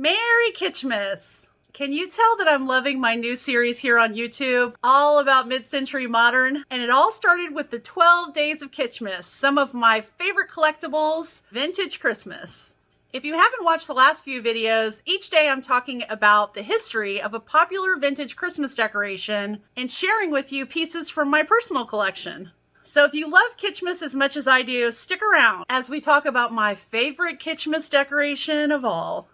Merry Kitschmas! Can you tell that I'm loving my new series here on YouTube, all about mid-century modern? And it all started with the 12 Days of Kitschmas, some of my favorite collectibles, vintage Christmas. If you haven't watched the last few videos, each day I'm talking about the history of a popular vintage Christmas decoration and sharing with you pieces from my personal collection. So if you love Kitschmas as much as I do, stick around as we talk about my favorite Kitschmas decoration of all.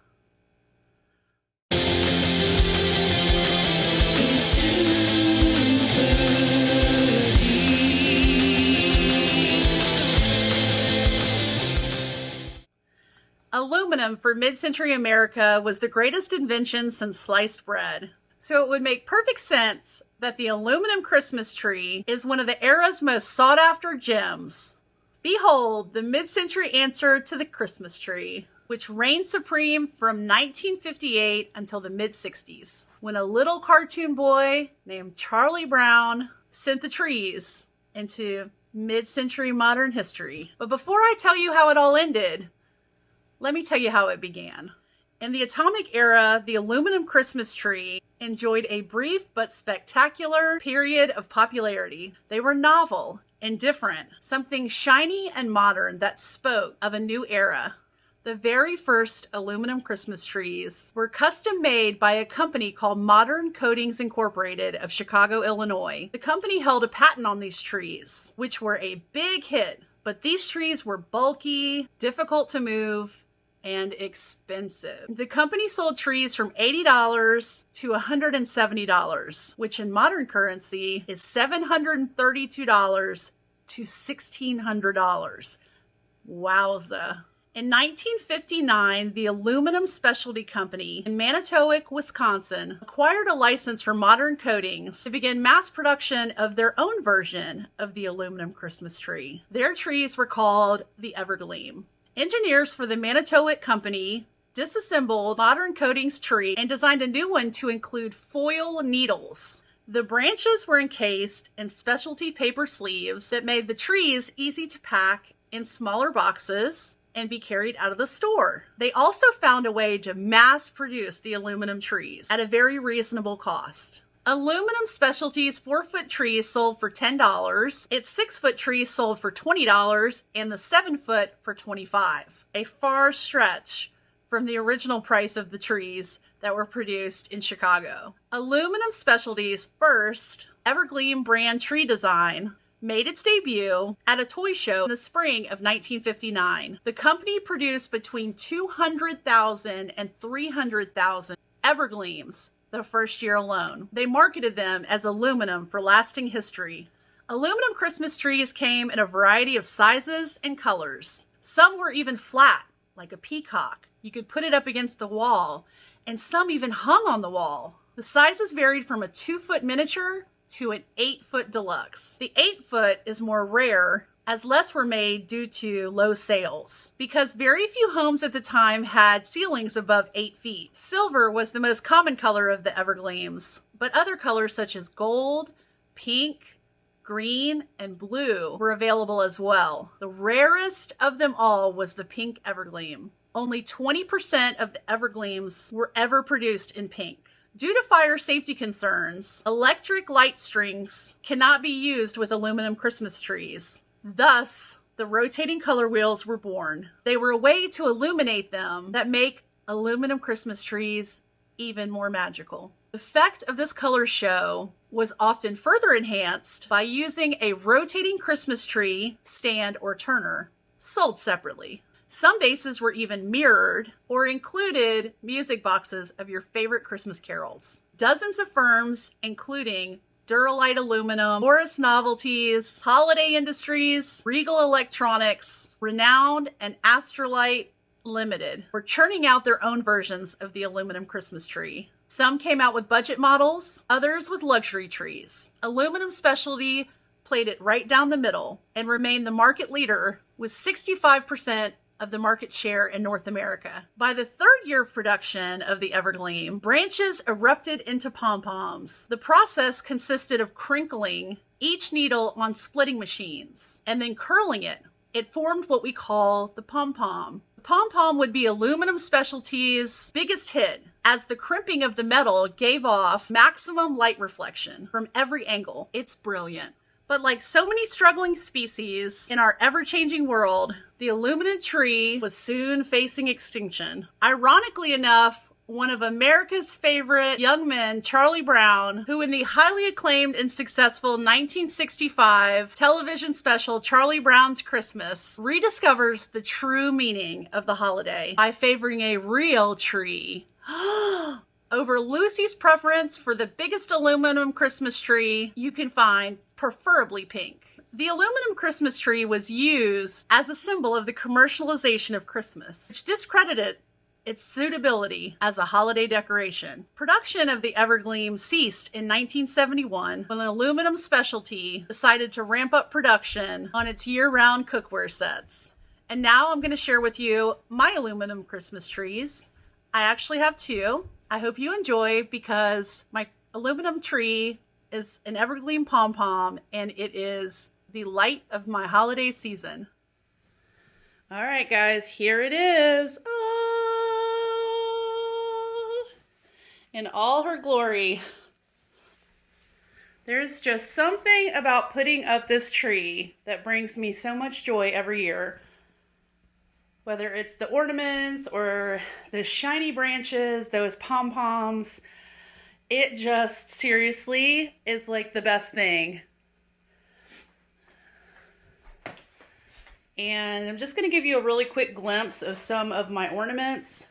Aluminum for mid-century America was the greatest invention since sliced bread. So it would make perfect sense that the aluminum Christmas tree is one of the era's most sought-after gems. Behold the mid-century answer to the Christmas tree, which reigned supreme from 1958 until the mid-60s, when a little cartoon boy named Charlie Brown sent the trees into mid-century modern history. But before I tell you how it all ended, let me tell you how it began. In the atomic era, the aluminum Christmas tree enjoyed a brief but spectacular period of popularity. They were novel and different, something shiny and modern that spoke of a new era. The very first aluminum Christmas trees were custom made by a company called Modern Coatings Incorporated of Chicago, Illinois. The company held a patent on these trees, which were a big hit, but these trees were bulky, difficult to move, and expensive. The company sold trees from $80 to $170, which in modern currency is $732 to $1,600. Wowza. In 1959, the Aluminum Specialty Company in Manitowoc, Wisconsin, acquired a license for Modern Coatings to begin mass production of their own version of the aluminum Christmas tree. Their trees were called the Evergleam. Engineers for the Manitowoc Company disassembled Modern Coatings' tree and designed a new one to include foil needles. The branches were encased in specialty paper sleeves that made the trees easy to pack in smaller boxes and be carried out of the store. They also found a way to mass produce the aluminum trees at a very reasonable cost. Aluminum Specialty's 4-foot trees sold for $10, its 6-foot trees sold for $20, and the 7-foot for $25. A far stretch from the original price of the trees that were produced in Chicago. Aluminum Specialty's first Evergleam brand tree design made its debut at a toy show in the spring of 1959. The company produced between 200,000 and 300,000 Evergleams the first year alone. They marketed them as aluminum for lasting history. Aluminum Christmas trees came in a variety of sizes and colors. Some were even flat, like a peacock. You could put it up against the wall, and some even hung on the wall. The sizes varied from a 2-foot miniature to an 8-foot deluxe. The 8-foot is more rare, as less were made due to low sales. Because very few homes at the time had ceilings above 8 feet. Silver was the most common color of the Evergleams, but other colors such as gold, pink, green, and blue were available as well. The rarest of them all was the pink Evergleam. Only 20% of the Evergleams were ever produced in pink. Due to fire safety concerns, electric light strings cannot be used with aluminum Christmas trees. Thus, the rotating color wheels were born. They were a way to illuminate them that make aluminum Christmas trees even more magical. The effect of this color show was often further enhanced by using a rotating Christmas tree, stand, or turner, sold separately. Some bases were even mirrored or included music boxes of your favorite Christmas carols. Dozens of firms, including Duralite Aluminum, Morris Novelties, Holiday Industries, Regal Electronics, Renowned, and Astrolite Limited were churning out their own versions of the aluminum Christmas tree. Some came out with budget models, others with luxury trees. Aluminum Specialty played it right down the middle and remained the market leader with 65% of the market share in North America. By the third year of production of the Evergleam, branches erupted into pom-poms. The process consisted of crinkling each needle on splitting machines and then curling it. It formed what we call the pom-pom. The pom-pom would be Aluminum Specialties' biggest hit, as the crimping of the metal gave off maximum light reflection from every angle. It's brilliant. But like so many struggling species in our ever-changing world, the aluminum tree was soon facing extinction. Ironically enough, one of America's favorite young men, Charlie Brown, who in the highly acclaimed and successful 1965 television special Charlie Brown's Christmas, rediscovers the true meaning of the holiday by favoring a real tree over Lucy's preference for the biggest aluminum Christmas tree you can find, preferably pink. The aluminum Christmas tree was used as a symbol of the commercialization of Christmas, which discredited its suitability as a holiday decoration. Production of the Evergleam ceased in 1971 when Aluminum Specialty decided to ramp up production on its year-round cookware sets. And now I'm going to share with you my aluminum Christmas trees. I actually have two. I hope you enjoy, because my aluminum tree is an Evergleam pom-pom and it is the light of my holiday season. All right, guys, here it is. In all her glory. There's just something about putting up this tree that brings me so much joy every year. Whether it's the ornaments or the shiny branches, those pom-poms, it just seriously is like the best thing. And I'm just going to give you a really quick glimpse of some of my ornaments.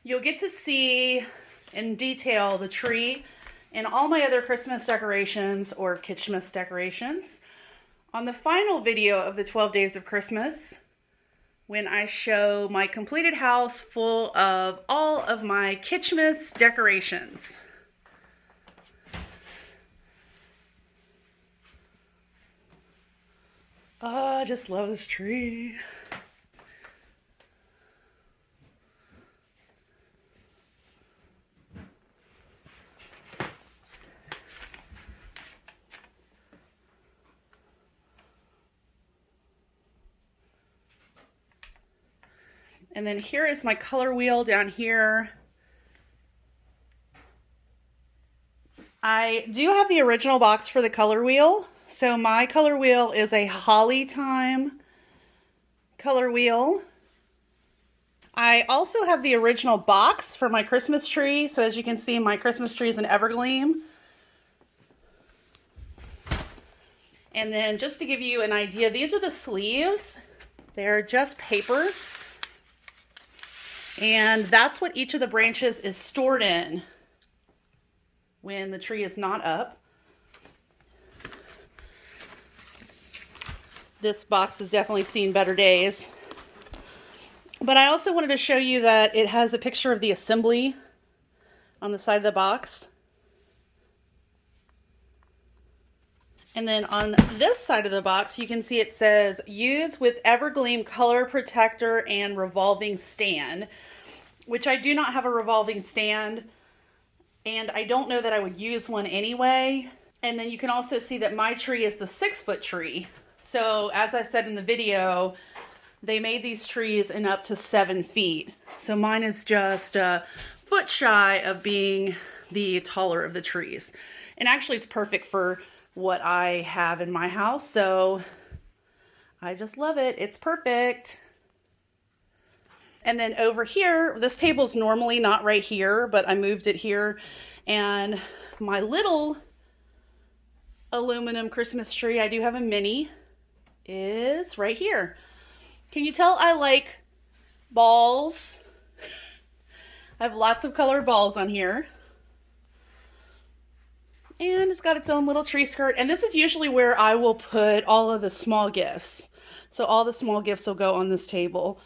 You'll get to see in detail the tree and all my other Christmas decorations or Kitschmas decorations on the final video of the 12 Days of Christmas, when I show my completed house full of all of my Kitschmas decorations. Oh, I just love this tree. And then here is my color wheel down here. I do have the original box for the color wheel. So my color wheel is a Holly Time color wheel. I also have the original box for my Christmas tree. So as you can see, my Christmas tree is an Evergleam. And then just to give you an idea, these are the sleeves. They're just paper. And that's what each of the branches is stored in when the tree is not up. This box has definitely seen better days. But I also wanted to show you that it has a picture of the assembly on the side of the box. And then on this side of the box, you can see it says, use with Evergleam color protector and revolving stand, which I do not have a revolving stand, and I don't know that I would use one anyway. And then you can also see that my tree is the 6-foot tree. So as I said in the video, they made these trees in up to 7 feet. So mine is just a foot shy of being the taller of the trees. And actually it's perfect for what I have in my house, so I just love it. It's perfect. And then over here, this table's normally not right here, but I moved it here, and my little aluminum Christmas tree, I do have a mini, is right here. Can you tell I like balls? I have lots of colored balls on here. And it's got its own little tree skirt. And this is usually where I will put all of the small gifts. So all the small gifts will go on this table.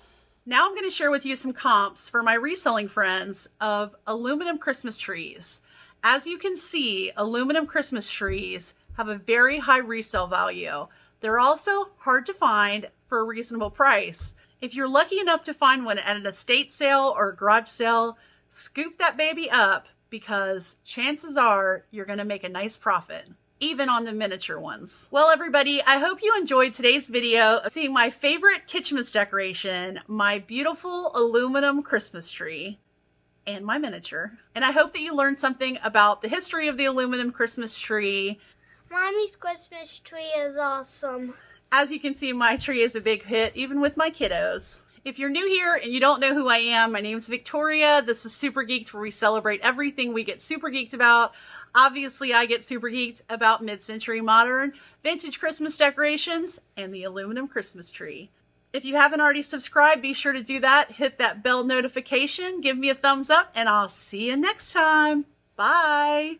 Now I'm going to share with you some comps for my reselling friends of aluminum Christmas trees. As you can see, aluminum Christmas trees have a very high resale value. They're also hard to find for a reasonable price. If you're lucky enough to find one at an estate sale or a garage sale, scoop that baby up, because chances are you're going to make a nice profit. even on the miniature ones. Well, everybody, I hope you enjoyed today's video of seeing my favorite Kitschmas decoration, my beautiful aluminum Christmas tree, and my miniature. And I hope that you learned something about the history of the aluminum Christmas tree. Mommy's Christmas tree is awesome. As you can see, my tree is a big hit, even with my kiddos. If you're new here and you don't know who I am, my name's Victoria. This is Super Geeked, where we celebrate everything we get super geeked about. Obviously, I get super geeked about mid-century modern, vintage Christmas decorations, and the aluminum Christmas tree. If you haven't already subscribed, be sure to do that. Hit that bell notification, give me a thumbs up, and I'll see you next time. Bye!